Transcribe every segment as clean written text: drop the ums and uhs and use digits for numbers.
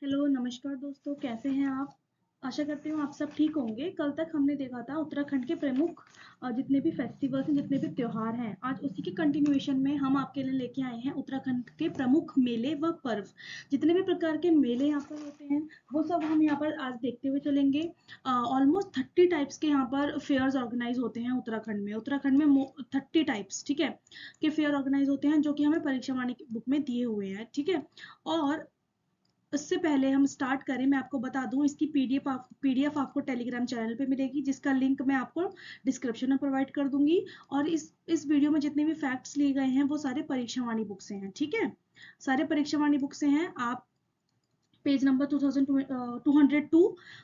Hello नमस्कार दोस्तों, कैसे हैं आप? आशा करती हूँ आप सब ठीक होंगे। कल तक हमने देखा था उत्तराखंड के प्रमुख जितने भी फेस्टिवल्स हैं, जितने भी त्योहार हैं, आज उसी के कंटिन्यूएशन में हम आपके लिए लेके आए हैं उत्तराखंड के प्रमुख मेले व पर्व। जितने भी प्रकार के मेले यहाँ पर होते हैं वो सब हम यहाँ पर आज देखते हुए चलेंगे। ऑलमोस्ट 30 टाइप्स के यहाँ पर फेयर्स ऑर्गेनाइज होते हैं उत्तराखंड में 30 टाइप्स, ठीक है, के फेयर ऑर्गेनाइज होते हैं, जो कि हमें परीक्षा वाणी की बुक में दिए हुए हैं, ठीक है। और उससे पहले हम स्टार्ट करें, मैं आपको बता दूं, इसकी पीडीएफ आपको टेलीग्राम चैनल पे मिलेगी, जिसका लिंक मैं आपको डिस्क्रिप्शन में प्रोवाइड कर दूंगी। और इस वीडियो में जितने भी फैक्ट्स लिए गए हैं वो सारे परीक्षा वाणी बुक से हैं, ठीक है, सारे परीक्षा वाणी बुक से हैं। आप पेज नंबर 202,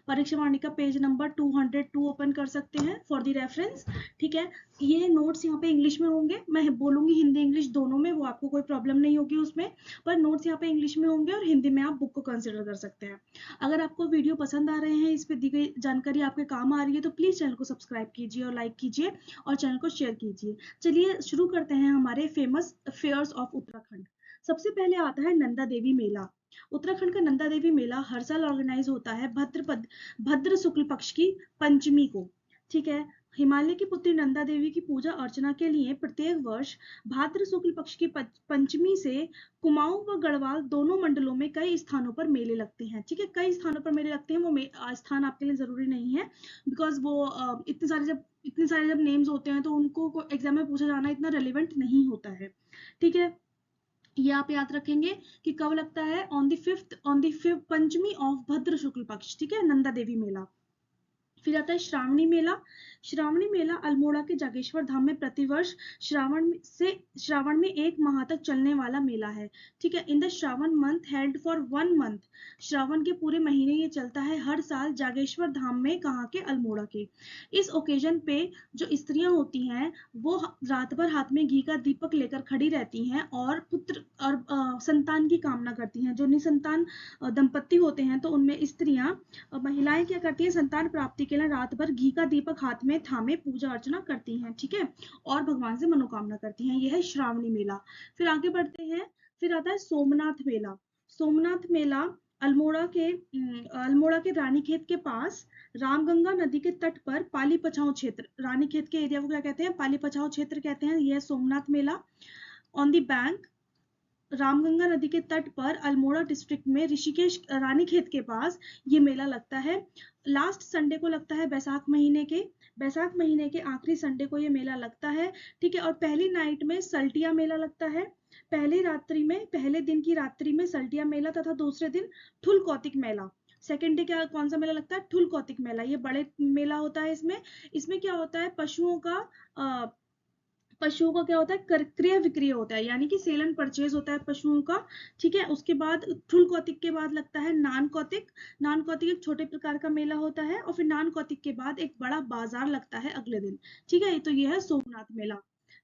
परीक्षा वाणी का पेज नंबर 202 ओपन कर सकते हैं फॉर द रेफरेंस, ठीक है। ये नोट्स यहाँ पे इंग्लिश में होंगे, मैं बोलूंगी हिंदी इंग्लिश दोनों में, वो आपको कोई प्रॉब्लम नहीं होगी उसमें, पर नोट्स यहाँ पे इंग्लिश में होंगे और हिंदी में आप बुक को कंसिडर कर सकते हैं। अगर आपको वीडियो पसंद आ रहे हैं, इस पे दी गई जानकारी आपके काम आ रही है, तो प्लीज चैनल को सब्सक्राइब कीजिए और लाइक कीजिए और चैनल को शेयर कीजिए। चलिए शुरू करते हैं हमारे फेमस फेयर्स ऑफ उत्तराखंड। सबसे पहले आता है नंदा देवी मेला। उत्तराखंड का नंदा देवी मेला हर साल ऑर्गेनाइज होता है भद्र शुक्ल पक्ष की पंचमी को, ठीक है। हिमालय की पुत्री नंदा देवी की पूजा अर्चना के लिए प्रत्येक वर्ष भाद्र शुक्ल पक्ष की पंचमी से कुमाऊं व गढ़वाल दोनों मंडलों में कई स्थानों पर मेले लगते हैं, ठीक है। कई स्थानों पर मेले लगते हैं, वो स्थान आपके लिए जरूरी नहीं है, बिकॉज वो इतने सारे जब नेम्स होते हैं तो उनको एग्जाम में पूछा जाना इतना रेलिवेंट नहीं होता है, ठीक है। ये आप याद रखेंगे कि कब लगता है, on the fifth Panchami of भद्र शुक्ल पक्ष, ठीक है, नंदा देवी मेला। फिर आता है श्रावणी मेला। श्रावणी मेला अल्मोड़ा के जागेश्वर धाम में प्रतिवर्ष श्रावण में 1 माह तक चलने वाला मेला है, ठीक है। In the Shravan month held for 1 month, Shravan के पूरे महीने ये चलता है हर साल जागेश्वर धाम में, कहाँ के, अल्मोड़ा के। इस ओकेजन पे जो स्त्रियां होती हैं वो रात भर हाथ में घी का दीपक लेकर खड़ी रहती हैं और पुत्र और संतान की कामना करती हैं। जो निसंतान दंपत्ति होते हैं तो उनमें स्त्रियां महिलाएं क्या करती हैं, संतान प्राप्ति के लिए रात भर घी का दीपक हाथ में थामे पूजा अर्चना करती हैं, ठीक है, और भगवान से मनोकामना करती हैं। यह है श्रावणी मेला। फिर आगे बढ़ते हैं। फिर आता है सोमनाथ मेला। सोमनाथ मेला अल्मोड़ा के रानीखेत के पास रामगंगा नदी के तट पर पाली पछाऊ क्षेत्र, रानीखेत के एरिया को क्या कहते हैं, पाली पछाऊ क्षेत्र कहते हैं। यह सोमनाथ मेला ऑन दी बैंक, रामगंगा नदी के तट पर अल्मोड़ा डिस्ट्रिक्ट में ऋषिकेश रानीखेत के पास ये मेला लगता है। लास्ट संडे को लगता है, बैसाख महीने के आखिरी संडे को ये मेला लगता है, ठीक है। और पहली नाइट में सल्टिया मेला लगता है, पहले दिन की रात्रि में सल्टिया मेला, तथा दूसरे दिन ठुल कौतिक मेला। सेकेंड डे क्या, कौन सा मेला लगता है, ठुल कौतिक मेला। ये बड़े मेला होता है। इसमें क्या होता है, पशुओं का क्या होता है, क्रय विक्रय होता है, यानी कि सेल एंड परचेज होता है पशुओं का, ठीक है। उसके बाद ठुल कौतिक के बाद लगता है नान कौतिक। नान कौतिक एक छोटे प्रकार का मेला होता है, और फिर नान कौतिक के बाद एक बड़ा बाजार लगता है अगले दिन, ठीक है। तो ये है सोमनाथ मेला।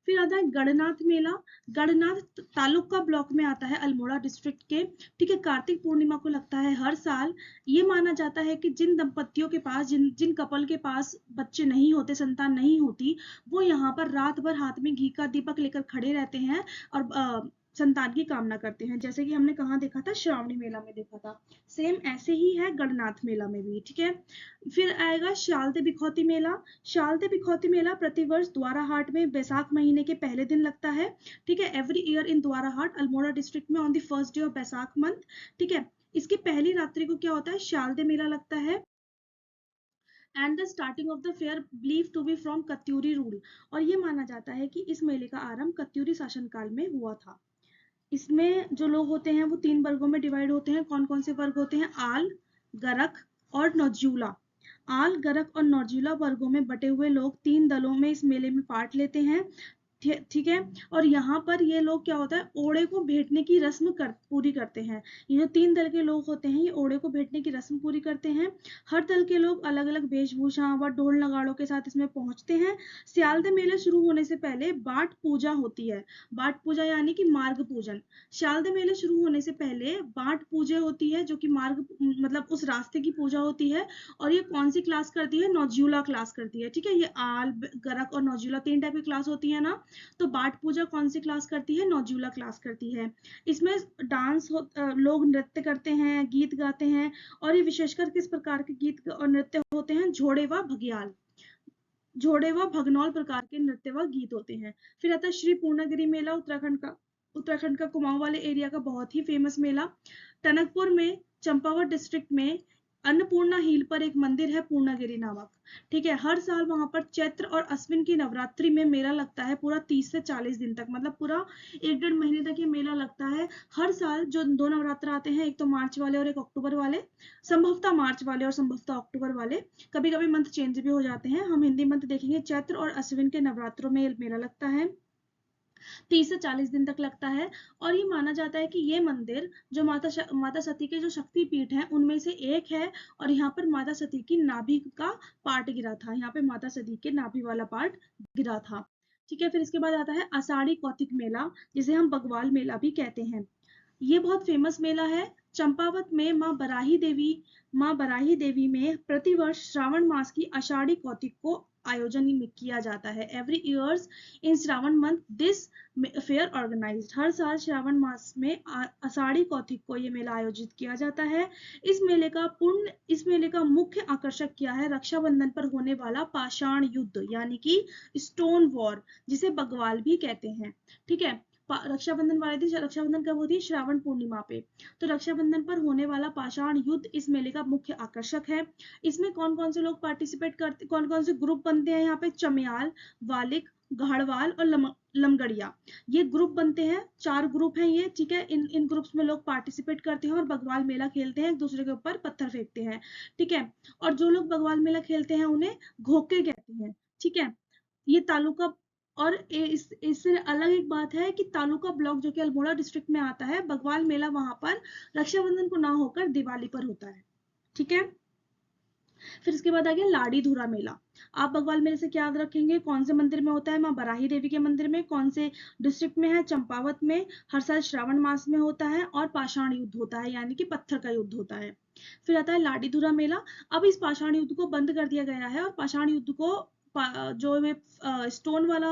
फिर आता है गढ़नाथ मेला। गढ़नाथ तालुका ब्लॉक में आता है, अल्मोड़ा डिस्ट्रिक्ट के, ठीक है। कार्तिक पूर्णिमा को लगता है हर साल। ये माना जाता है कि जिन दंपतियों के पास, जिन कपल के पास बच्चे नहीं होते, संतान नहीं होती, वो यहाँ पर रात भर हाथ में घी का दीपक लेकर खड़े रहते हैं और संतान की कामना करते हैं, जैसे कि हमने कहाँ देखा था, श्रावणी मेला में देखा था। सेम ऐसे ही है गढ़नाथ मेला में भी, ठीक है। फिर आएगा शालदे बिखौती मेला। शालदे बिखौती मेला प्रतिवर्ष द्वाराहाट में बैसाख महीने के पहले दिन लगता है, ठीक है। Every year in Dwarahat Almora district में on the first day of Baisakh month, ठीक है। इसकी पहली रात्रि को क्या होता है, शालदे मेला लगता है, and the starting of the fair believe to be from Katyuri rule. और ये माना जाता है कि इस मेले का आरंभ कत्यूरी शासनकाल में हुआ था। इसमें जो लोग होते हैं वो 3 वर्गों में डिवाइड होते हैं। कौन कौन से वर्ग होते हैं, आल, गरक और नौजूला। आल, गरक और नौजूला वर्गों में बटे हुए लोग 3 दलों में इस मेले में पार्ट लेते हैं, ठीक है। और यहाँ पर ये लोग क्या होता है, ओड़े को भेंटने की रस्म पूरी करते हैं। ये जो 3 दल के लोग होते हैं, ये ओड़े को भेंटने की रस्म पूरी करते हैं। हर दल के लोग अलग अलग वेशभूषा व ढोल नगाड़ों के साथ इसमें पहुंचते हैं। स्यालदे मेले शुरू होने से पहले बाट पूजा होती है। बाट पूजा यानी कि मार्ग पूजन। स्यालदे मेले शुरू होने से पहले बाट पूजा होती है, जो कि मार्ग मतलब उस रास्ते की पूजा होती है। और ये कौन सी क्लास करती है, नौजूला क्लास करती है, ठीक है। ये आल, गरक और नौजूला 3 टाइप की क्लास होती है ना, तो बाट पूजा कौन सी क्लास करती है? नौजुला क्लास करती है। इसमें डांस लोग नृत्य करते हैं, गीत गाते हैं, और ये विशेषकर किस प्रकार के गीत और नृत्य होते हैं? झोड़े व भगियाल, झोड़े व भगनौल प्रकार के नृत्य व गीत होते हैं। फिर आता है श्री पूर्णागिरि मेला, उत्तराखंड का कुमाऊं वाले एरिया का बहुत ही फेमस मेला। टनकपुर में, चंपावत डिस्ट्रिक्ट में अन्नपूर्णा हिल पर एक मंदिर है पूर्णागिरि नामक। ठीक है, हर साल वहां पर चैत्र और अश्विन की नवरात्रि में मेला लगता है, पूरा 30 से 40 दिन तक, मतलब पूरा 1-1.5 महीने तक ये मेला लगता है। हर साल जो 2 नवरात्र आते हैं, एक तो मार्च वाले और एक अक्टूबर वाले, संभवतः मार्च वाले और संभवतः अक्टूबर वाले, कभी कभी मंथ चेंज भी हो जाते हैं। हम हिंदी मंथ देखेंगे। चैत्र और अश्विन के नवरात्रों में मेला लगता है, 30 से 40 दिन तक लगता है। और ये माना जाता है कि ये मंदिर जो माता सती के जो शक्ति पीठ है उनमें से एक है, और यहाँ पर माता सती की नाभि का पार्ट गिरा था, यहाँ पे माता सती के नाभि वाला पार्ट गिरा था। ठीक है, फिर इसके बाद आता है आषाढ़ी कौतिक मेला, जिसे हम बगवाल मेला भी कहते हैं। ये बहुत फेमस मेला है। चंपावत में माँ बराही देवी में प्रतिवर्ष श्रावण मास की आषाढ़ी कौतिक को आयोजन किया जाता है। Every years in Shravan month this fair organized. हर साल श्रावण मास में आषाढ़ी कौतिक को ये मेला आयोजित किया जाता है। इस मेले का मुख्य आकर्षक क्या है? रक्षाबंधन पर होने वाला पाषाण युद्ध, यानी कि स्टोन वॉर, जिसे बगवाल भी कहते हैं। ठीक है, रक्षाबंधन वाले दिन, रक्षाबंधन कब होती है? श्रावण पूर्णिमा पे। तो रक्षाबंधन पर होने वाला पाषाण युद्ध इस मेले का मुख्य आकर्षक है। इसमें कौन कौन से लोग पार्टिसिपेट करते, कौन कौन से ग्रुप बनते हैं यहाँ पे? चमियाल, वालिक, घाड़वाल और लमगड़िया, ये ग्रुप बनते हैं। 4 ग्रुप हैं ये। ठीक है, इन ग्रुप्स में लोग पार्टिसिपेट करते हैं और बगवाल मेला खेलते हैं, एक दूसरे के ऊपर पत्थर फेंकते हैं। ठीक है, और जो लोग बगवाल मेला खेलते हैं उन्हें घोके कहते हैं। ठीक है, ये तालुका, और इससे अलग एक बात है कि तालुका ब्लॉक जो कि अल्मोड़ा डिस्ट्रिक्ट में आता है, बगवाल मेला वहां पर रक्षाबंधन को ना होकर दिवाली पर होता है। ठीक है, फिर इसके बाद आ गया लाड़ी धुरा मेला। आप बगवाल मेले से क्या याद रखेंगे? कौन से मंदिर में होता है? माँ बराही देवी के मंदिर में। कौन से डिस्ट्रिक्ट में है? चंपावत में। हर साल श्रावण मास में होता है और पाषाण युद्ध होता है, यानी कि पत्थर का युद्ध होता है। फिर आता है लाड़ी धुरा मेला। अब इस पाषाण युद्ध को बंद कर दिया गया है, और पाषाण युद्ध को जो स्टोन वाला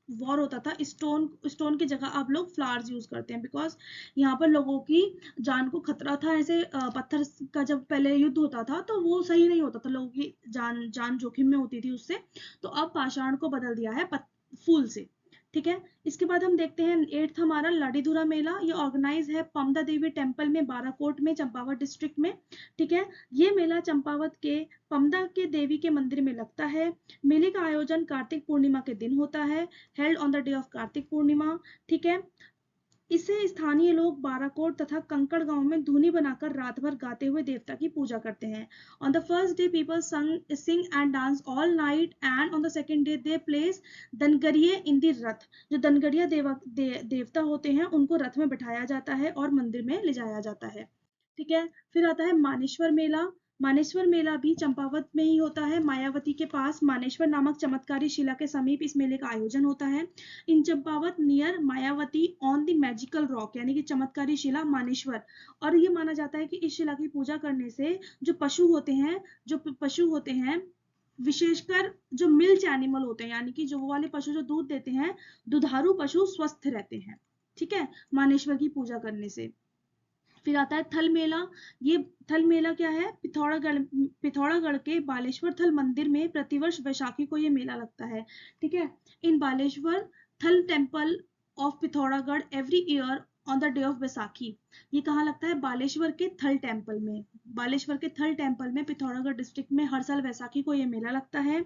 वॉर होता था, स्टोन की जगह आप लोग फ्लावर्स यूज करते हैं, बिकॉज यहाँ पर लोगों की जान को खतरा था। ऐसे पत्थर का जब पहले युद्ध होता था तो वो सही नहीं होता था, लोगों की जान जोखिम में होती थी उससे। तो अब पाषाण को बदल दिया है फूल से। ठीक है, इसके बाद हम देखते हैं 8th हमारा लाड़ीधुरा मेला। ये ऑर्गेनाइज है पमदा देवी टेम्पल में, बाराकोट में, चंपावत डिस्ट्रिक्ट में। ठीक है, ये मेला चंपावत के पमदा के देवी के मंदिर में लगता है। मेले का आयोजन कार्तिक पूर्णिमा के दिन होता है, held on the day of Kartik Purnima. ठीक है, इसे स्थानीय लोग बाराकोट तथा कंकड़ गांव में धुनी बनाकर रात भर गाते हुए देवता की पूजा करते हैं। On the first day people sing and dance all night, and on the second day they place दनगरिये इन द रथ। जो दनगरिया देवता होते हैं उनको रथ में बिठाया जाता है और मंदिर में ले जाया जाता है। ठीक है, फिर आता है मानेश्वर मेला। मानेश्वर मेला भी चंपावत में ही होता है। मायावती के पास मानेश्वर नामक चमत्कारी शिला के समीप इस मेले का आयोजन होता है। In Champawat near Mayawati on the magical rock, यानी कि चमत्कारी शिला मानेश्वर। और ये माना जाता है कि इस शिला की पूजा करने से जो पशु होते हैं, विशेषकर जो मिल्च एनिमल होते हैं, यानी कि जो वो वाले पशु जो दूध देते हैं, दुधारू पशु स्वस्थ रहते हैं। ठीक है, मानेश्वर की पूजा करने से। फिर आता है थल मेला। ये थल मेला क्या है? पिथौरागढ़ के बालेश्वर थल मंदिर में प्रतिवर्ष वैशाखी को ये मेला लगता है। ठीक है, इन बालेश्वर थल temple of Pithoragarh every year on the day of Baisakhi. ये कहाँ लगता है? बालेश्वर के थल टेम्पल में। बालेश्वर के थल टेम्पल में पिथौरागढ़ डिस्ट्रिक्ट में हर साल वैसाखी को ये मेला लगता है।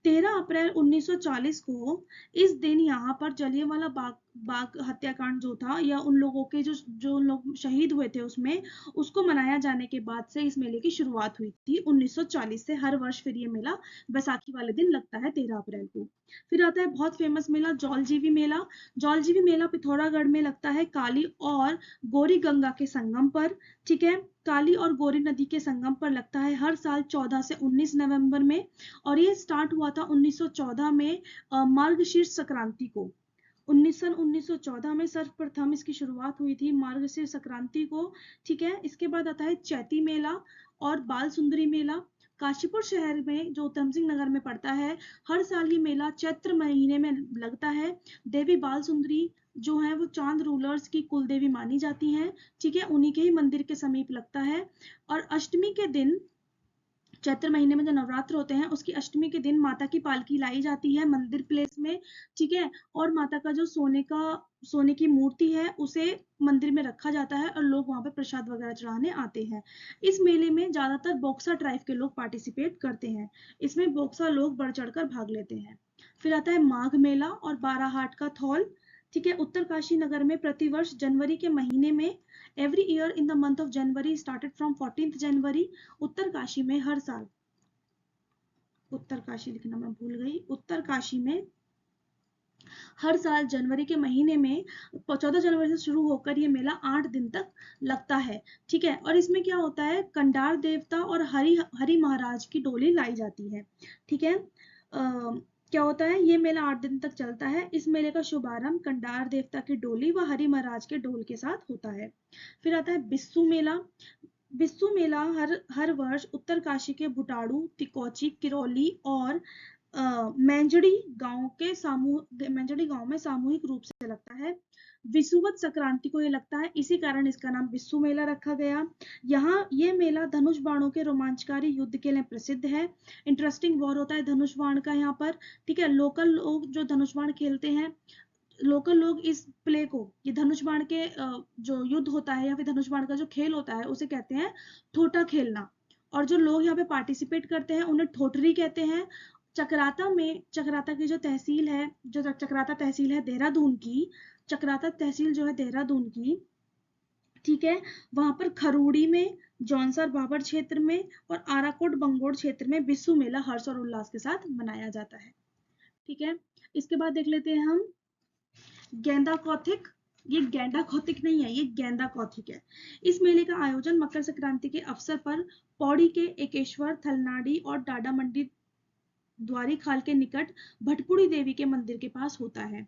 13 अप्रैल 1940 को इस दिन यहाँ पर जलियांवाला बाग हत्याकांड जो था, या उन लोगों के जो लोग शहीद हुए थे उसमें, उसको मनाया जाने के बाद से इस मेले की शुरुआत हुई थी 1940 से। हर वर्ष फिर ये मेला बैसाखी वाले दिन लगता है 13 अप्रैल को। फिर आता है बहुत फेमस मेला जौलजीबी मेला। जौलजीबी मेला पिथौरागढ़ में लगता है काली और गौरी गंगा के संगम पर। ठीक है, काली और गौरी नदी के संगम पर लगता है हर साल 14 से 19 नवंबर में। और ये स्टार्ट हुआ था 1914 में मार्गशीर्ष संक्रांति को। 1914 में सर्वप्रथम इसकी शुरुआत हुई थी मार्गशीर्ष संक्रांति को। ठीक है, इसके बाद आता है चैती मेला और बाल सुंदरी मेला। काशीपुर शहर में जो उधम सिंह नगर में पड़ता है, हर साल ये मेला चैत्र महीने में लगता है। देवी बाल सुंदरी जो है वो चांद रूलर्स की कुल देवी मानी जाती हैं, ठीक है, उन्हीं के ही मंदिर के समीप लगता है। और अष्टमी के दिन, चैत्र महीने में जो नवरात्र होते हैं उसकी अष्टमी के दिन माता की पालकी लाई जाती है मंदिर प्लेस में, ठीक है, और माता का जो सोने की मूर्ति है उसे मंदिर में रखा जाता है और लोग वहां पे प्रसाद वगैरह चढ़ाने आते हैं। इस मेले में ज्यादातर बोक्सा ट्राइब के लोग पार्टिसिपेट करते हैं। इसमें बोक्सा लोग बढ़ चढ़कर भाग लेते हैं। फिर आता है माघ मेला और बाराहाट का थौल, ठीक है। उत्तरकाशी नगर में प्रतिवर्ष जनवरी के महीने में, every year in the month of January started from 14th जनवरी, उत्तरकाशी में हर साल, उत्तरकाशी लिखना मैं भूल गई, उत्तरकाशी में हर साल जनवरी के महीने में 14 जनवरी से शुरू होकर ये मेला 8 दिन तक लगता है, ठीक है। और इसमें क्या होता है, कंडार देवता और हरि महाराज की डोली लाई जाती है, ठीक है। क्या होता है, ये मेला 8 दिन तक चलता है। इस मेले का शुभारंभ कंडार देवता की डोली व हरि महाराज के डोल के साथ होता है। फिर आता है बिस्सू मेला। बिस्सू मेला हर वर्ष उत्तरकाशी के भुटाड़ू, तिकोची, किरौली और मेंजड़ी गांव में सामूहिक रूप से लगता है। विषुवत संक्रांति को ये लगता है, इसी कारण इसका नाम बिस्सू मेला रखा गया। यहाँ ये मेला धनुष बाणों के रोमांचकारी युद्ध के लिए प्रसिद्ध है। इंटरेस्टिंग वॉर होता है धनुष बाण का यहाँ पर, ठीक है। लोकल लोग जो धनुष बाण खेलते हैं, लोकल लोग इस प्ले को, ये धनुष बाण के जो युद्ध होता है या फिर धनुष बाण का जो खेल होता है उसे कहते हैं ठोटा खेलना। और जो लोग यहाँ पे पार्टिसिपेट करते हैं उन्हें ठोटरी कहते हैं। चक्राता की जो तहसील है, जो चक्राता तहसील है देहरादून की, चक्राता तहसील जो है देहरादून की, ठीक है, वहां पर खरूड़ी में, जौनसर बाबर क्षेत्र में और आराकोट बंगोड़ क्षेत्र में बिस्सू मेला हर्ष और उल्लास के साथ मनाया जाता है, ठीक है। इसके बाद देख लेते हैं हम गेंदा कौथिक। ये गेंडा कौथिक नहीं है, ये गेंदा कौथिक है। इस मेले का आयोजन मकर संक्रांति के अवसर पर पौड़ी के एकेश्वर, थलनाडी और डाडा मंडी द्वारी खाल के निकट भटपुड़ी देवी के मंदिर के पास होता है।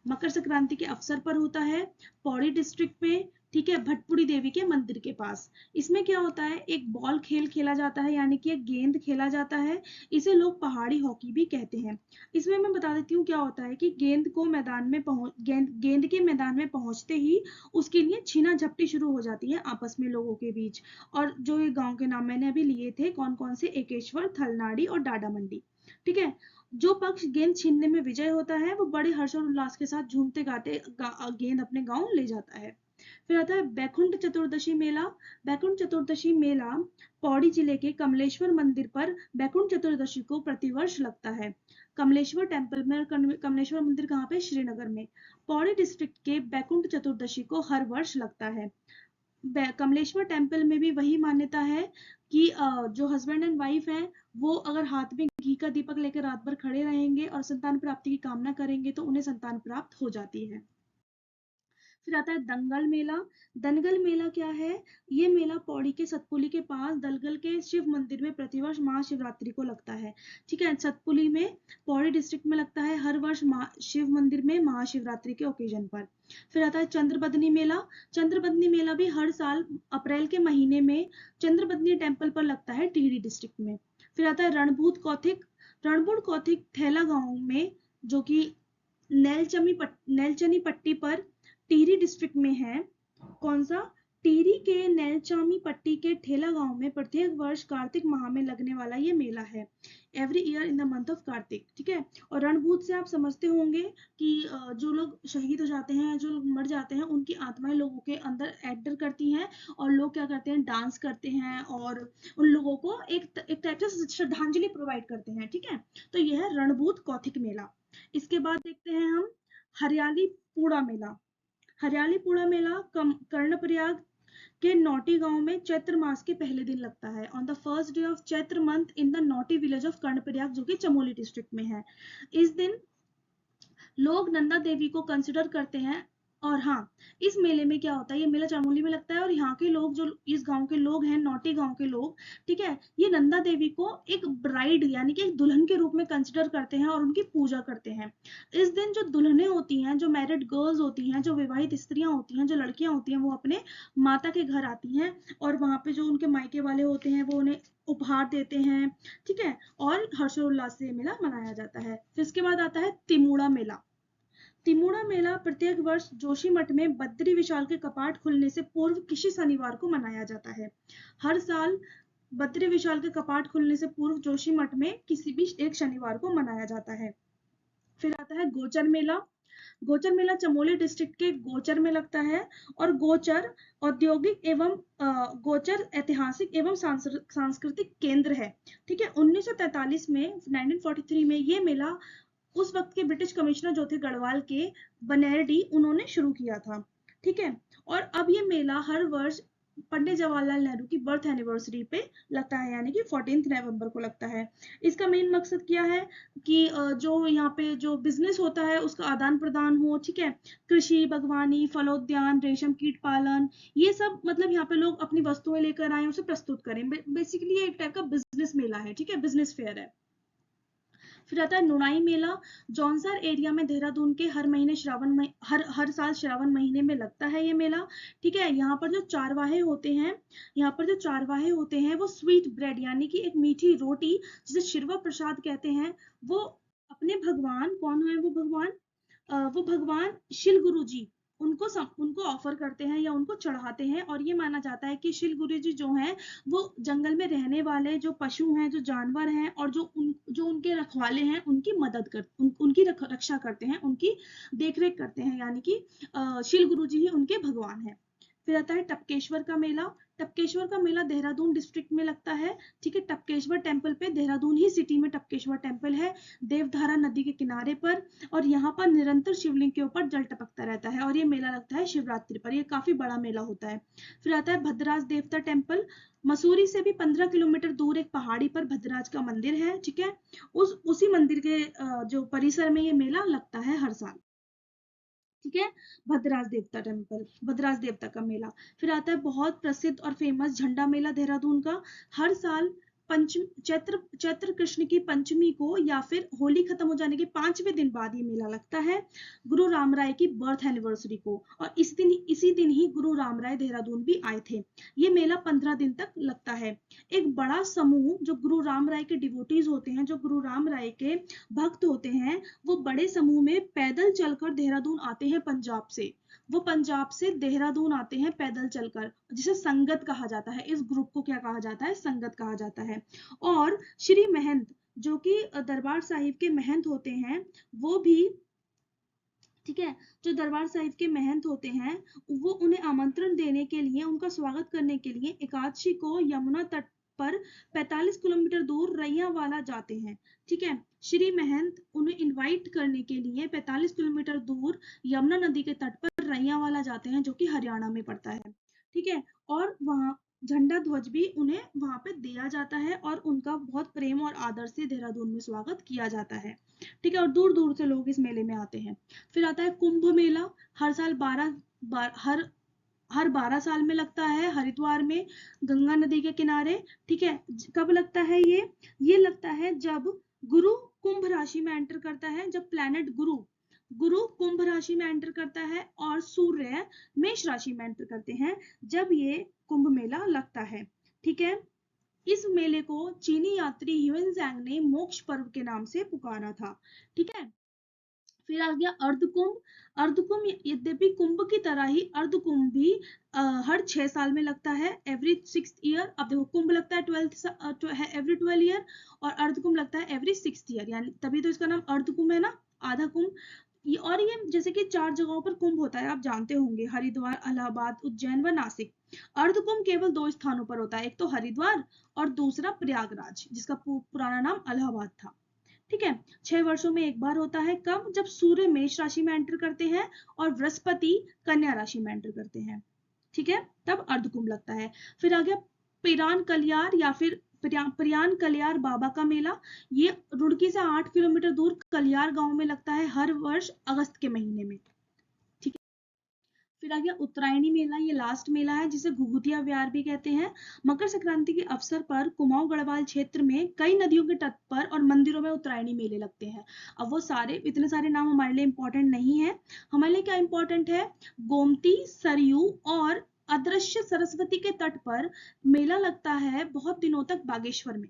मकर संक्रांति के अवसर पर होता है पौड़ी डिस्ट्रिक्ट में, ठीक है, भटपुड़ी देवी के मंदिर के पास। इसमें क्या होता है, एक बॉल खेल खेला जाता है, यानी कि एक गेंद खेला जाता है। इसे लोग पहाड़ी हॉकी भी कहते हैं। इसमें मैं बता देती हूँ क्या होता है कि गेंद के मैदान में पहुंचते ही उसके लिए छीना झपटी शुरू हो जाती है आपस में लोगों के बीच। और जो ये गांव के नाम मैंने अभी लिए थे, कौन कौन से, एकेश्वर, थलनाडी और डाडा मंडी, ठीक है। जो पक्ष गेंद छीनने में विजय होता है वो बड़े हर्ष और उल्लास के साथ झूमते गाते गेंद अपने गांव ले जाता है। फिर आता है बैकुंठ चतुर्दशी मेला। बैकुंठ चतुर्दशी मेला पौड़ी जिले के कमलेश्वर मंदिर पर बैकुंठ चतुर्दशी को प्रतिवर्ष लगता है। कमलेश्वर टेम्पल में, कमलेश्वर मंदिर कहाँ पे, श्रीनगर में। पौड़ी डिस्ट्रिक्ट के बैकुंठ चतुर्दशी को हर वर्ष लगता है। कमलेश्वर टेम्पल में भी वही मान्यता है कि जो हस्बैंड एंड वाइफ है वो अगर हाथ में घी का दीपक लेकर रात भर खड़े रहेंगे और संतान प्राप्ति की कामना करेंगे तो उन्हें संतान प्राप्त हो जाती है। फिर आता है दंगल मेला। दंगल मेला क्या है, ये मेला पौड़ी के सतपुली के पास दलगल के शिव मंदिर में प्रतिवर्ष महाशिवरात्रि को लगता है, ठीक है। सतपुली में, पौड़ी डिस्ट्रिक्ट में लगता है हर वर्ष शिव मंदिर में महाशिवरात्रि के ओकेजन पर। फिर आता है चंद्रबदनी मेला। चंद्रबदनी मेला भी हर साल अप्रैल के महीने में चंद्रबदनी टेम्पल पर लगता है, टिहरी डिस्ट्रिक्ट में। फिर आता है रणभूत कौथिक। रणभूत कौथिक थैला गांव में, जो कि नेलचनी पट्टी पर टिहरी डिस्ट्रिक्ट में है। कौन सा, टिहरी के नेलचामी पट्टी के ठेला गांव में प्रत्येक वर्ष कार्तिक माह में लगने वाला ये मेला है, every year in the month of Kartik, ठीक है। और रणभूत से आप समझते होंगे कि जो लोग शहीद हो जाते हैं, जो लोग मर जाते हैं, उनकी आत्माएं लोगों के अंदर एंटर करती हैं और लोग क्या करते हैं, डांस करते हैं और उन लोगों को एक टाइप से श्रद्धांजलि प्रोवाइड करते हैं, ठीक है। तो यह है रणभूत कौथिक मेला। इसके बाद देखते हैं हम हरियाली पूड़ा मेला। हरियाली पूड़ा मेला कर्णप्रयाग के नौटी गांव में चैत्र मास के पहले दिन लगता है, on the first day of Chaitra month in the Nauti village of Karnaprayag, जो कि चमोली डिस्ट्रिक्ट में है। इस दिन लोग नंदा देवी को कंसिडर करते हैं और हाँ, इस मेले में क्या होता है, ये मेला चमोली में लगता है और यहाँ के लोग जो इस गांव के लोग हैं, नौटी गांव के लोग, ठीक है, ये नंदा देवी को एक ब्राइड यानी कि एक दुल्हन के रूप में कंसिडर करते हैं और उनकी पूजा करते हैं। इस दिन जो दुल्हनें होती हैं, जो मैरिड गर्ल्स होती हैं, जो विवाहित स्त्रियां होती हैं, जो लड़कियां होती हैं, वो अपने माता के घर आती हैं और वहां पे जो उनके मायके वाले होते हैं वो उन्हें उपहार देते हैं, ठीक है, और हर्षोल्लास से मेला मनाया जाता है। फिर इसके बाद आता है तिमूड़ा मेला। तिमूड़ा मेला प्रत्येक वर्ष जोशीमठ में बद्री विशाल के कपाट खुलने से पूर्व किसी शनिवार को मनाया जाता है। हर साल बद्री विशाल के कपाट खुलने से पूर्व जोशीमठ में किसी भी एक शनिवार को मनाया जाता है। फिर आता है गोचर मेला। गोचर मेला चमोली डिस्ट्रिक्ट के गोचर में लगता है और गोचर औद्योगिक एवं गोचर ऐतिहासिक एवं सांस्कृतिक केंद्र है, ठीक है। 1943 में 1943 में ये मेला उस वक्त के ब्रिटिश कमिश्नर जो थे गढ़वाल के बनेरडी, उन्होंने शुरू किया था, ठीक है। और अब ये मेला हर वर्ष पंडित जवाहरलाल नेहरू की बर्थ एनिवर्सरी पे लगता है, यानी कि 14 नवंबर को लगता है। इसका मेन मकसद क्या है कि जो यहाँ पे जो बिजनेस होता है उसका आदान प्रदान हो, ठीक है। कृषि, बागवानी, फलोद्यान, रेशम कीट पालन, ये सब मतलब यहाँ पे लोग अपनी वस्तुएं लेकर आए, उसे प्रस्तुत करें। बेसिकली ये एक टाइप का बिजनेस मेला है, ठीक है, बिजनेस फेयर है। फिर आता है नुनाई मेला। जौनसार एरिया में देहरादून के हर साल श्रावण महीने में लगता है ये मेला, ठीक है। यहाँ पर जो चारवाहे होते हैं, वो स्वीट ब्रेड यानी कि एक मीठी रोटी जिसे शिरवा प्रसाद कहते हैं, वो अपने भगवान, कौन है वो भगवान, वो भगवान शिल गुरु जी, उनको ऑफर करते हैं या उनको चढ़ाते हैं। और ये माना जाता है कि शिल गुरु जी जो हैं वो जंगल में रहने वाले जो पशु हैं, जो जानवर हैं और जो उनके रखवाले हैं, उनकी रक्षा करते हैं, उनकी देखरेख करते हैं, यानी कि शिल गुरु जी ही उनके भगवान हैं। फिर आता है टपकेश्वर का मेला। टपकेश्वर का मेला देहरादून डिस्ट्रिक्ट में लगता है, ठीक है। टपकेश्वर टेम्पल पे, देहरादून ही सिटी में टपकेश्वर टेम्पल है, देवधारा नदी के किनारे पर, और यहाँ पर निरंतर शिवलिंग के ऊपर जल टपकता रहता है और ये मेला लगता है शिवरात्रि पर। ये काफी बड़ा मेला होता है। फिर आता है भद्रराज देवता टेम्पल। मसूरी से भी 15 किलोमीटर दूर एक पहाड़ी पर भद्रराज का मंदिर है, ठीक है। उसी मंदिर के जो परिसर में ये मेला लगता है हर साल, ठीक है। भद्रराज देवता टेम्पल, भद्रराज देवता का मेला। फिर आता है बहुत प्रसिद्ध और फेमस झंडा मेला देहरादून का। हर साल चैत्र कृष्ण की पंचमी को या फिर होली खत्म हो जाने के 5वें दिन बाद ये मेला लगता है, गुरु राम राय की बर्थ एनिवर्सरी को। और इसी दिन ही गुरु राम राय देहरादून भी आए थे। ये मेला 15 दिन तक लगता है। एक बड़ा समूह जो गुरु राम राय के डिवोटीज होते हैं, जो गुरु राम राय के भक्त होते हैं, वो बड़े समूह में पैदल चलकर देहरादून आते हैं पंजाब से। वो पंजाब से देहरादून आते हैं पैदल चलकर, जिसे संगत कहा जाता है। इस ग्रुप को क्या कहा जाता है, संगत कहा जाता है। और श्री महंत जो कि दरबार साहिब के महंत होते हैं, वो भी, ठीक है, जो दरबार साहिब के महंत होते हैं, वो उन्हें आमंत्रण देने के लिए, उनका स्वागत करने के लिए एकादशी को यमुना तट पर 45 किलोमीटर दूर रैयावाला जाते हैं, ठीक है। श्री महंत उन्हें इनवाइट करने के लिए 45 किलोमीटर दूर यमुना नदी के तट पर रैयावाला जाते हैं, जो कि हरियाणा में पड़ता है, ठीक है। और वहां झंडा ध्वज भी उन्हें वहां पे दिया जाता है और उनका बहुत प्रेम और आदर से देहरादून में स्वागत किया जाता है, ठीक है। और दूर दूर से लोग इस मेले में आते हैं। फिर आता है कुंभ मेला। हर साल 12 साल में लगता है, हरिद्वार में, गंगा नदी के किनारे, ठीक है। कब लगता है ये लगता है जब गुरु कुंभ राशि में एंटर करता है, जब प्लैनेट गुरु कुंभ राशि में एंटर करता है और सूर्य मेष राशि में एंटर करते हैं, जब ये कुंभ मेला लगता है, ठीक है। इस मेले को चीनी यात्री ह्यूएन ने मोक्ष पर्व के नाम से पुकारा था, ठीक है। फिर आ गया अर्धकुंभ। अर्धकुंभ यद्यपि कुंभ की तरह ही अर्धकुंभ भी हर 6 साल में लगता है, एवरी 6th ईयर। अब देखो, कुंभ लगता है एवरी 12 ईयर और अर्धकुंभ लगता है एवरी 6th ईयर, यानी तभी तो इसका नाम अर्धकुंभ है ना, आधा कुंभ। और ये जैसे कि 4 जगहों पर कुंभ होता है, आप जानते होंगे, हरिद्वार, इलाहाबाद, उज्जैन व नासिक। अर्धकुंभ केवल 2 स्थानों पर होता है, एक तो हरिद्वार और दूसरा प्रयागराज, जिसका पुराना नाम इलाहाबाद था, ठीक है। 6 वर्षों में एक बार होता है। कब? जब सूर्य मेष राशि में एंटर करते हैं और बृहस्पति कन्या राशि में एंटर करते हैं, ठीक है, तब अर्धकुंभ लगता है। फिर आ गया पिरान कलियार या फिर प्रियान कलियार बाबा का मेला। ये रुड़की से 8 किलोमीटर दूर कलियार गांव में लगता है, हर वर्ष अगस्त के महीने में, ठीक है। फिर आ गया उत्तरायणी मेला, ये लास्ट मेला है जिसे घुघुतिया व्यार भी कहते हैं। मकर संक्रांति के अवसर पर कुमाऊं गढ़वाल क्षेत्र में कई नदियों के तट पर और मंदिरों में उत्तरायणी मेले लगते हैं। अब वो सारे इतने सारे नाम हमारे लिए इंपॉर्टेंट नहीं है, हमारे लिए क्या इंपॉर्टेंट है, गोमती, सरयू और अदृश्य सरस्वती के तट पर मेला लगता है बहुत दिनों तक बागेश्वर में।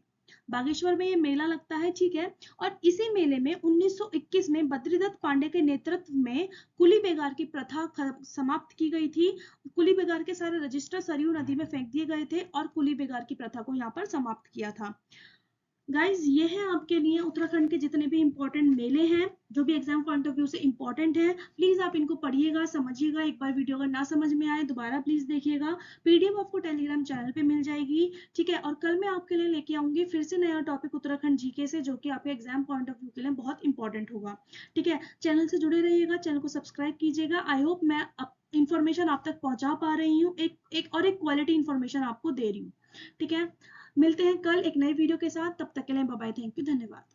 बागेश्वर में ये मेला लगता है, ठीक है। और इसी मेले में 1921 में बद्रीदत्त पांडे के नेतृत्व में कुली बेगार की प्रथा समाप्त की गई थी। कुली बेगार के सारे रजिस्टर सरयू नदी में फेंक दिए गए थे और कुली बेगार की प्रथा को यहाँ पर समाप्त किया था। गाइज ये है आपके लिए उत्तराखंड के जितने भी इंपॉर्टेंट मेले हैं, जो भी एग्जाम पॉइंट ऑफ व्यू से इंपॉर्टेंट है। प्लीज आप इनको पढ़िएगा, समझिएगा। एक बार वीडियो अगर ना समझ में आए दोबारा प्लीज देखिएगा। पीडीएफ आपको टेलीग्राम चैनल पे मिल जाएगी, ठीक है। और कल मैं आपके लिए लेके आऊंगी फिर से नया टॉपिक उत्तराखंड जीके से, जो कि आपके एग्जाम पॉइंट ऑफ व्यू के लिए बहुत इंपॉर्टेंट होगा, ठीक है। चैनल से जुड़े रहिएगा, चैनल को सब्सक्राइब कीजिएगा। आई होप मैं इंफॉर्मेशन आप तक पहुंचा पा रही हूँ, एक क्वालिटी इंफॉर्मेशन आपको दे रही हूँ, ठीक है। मिलते हैं कल एक नए वीडियो के साथ, तब तक के लिए बाय बाय, थैंक यू, धन्यवाद।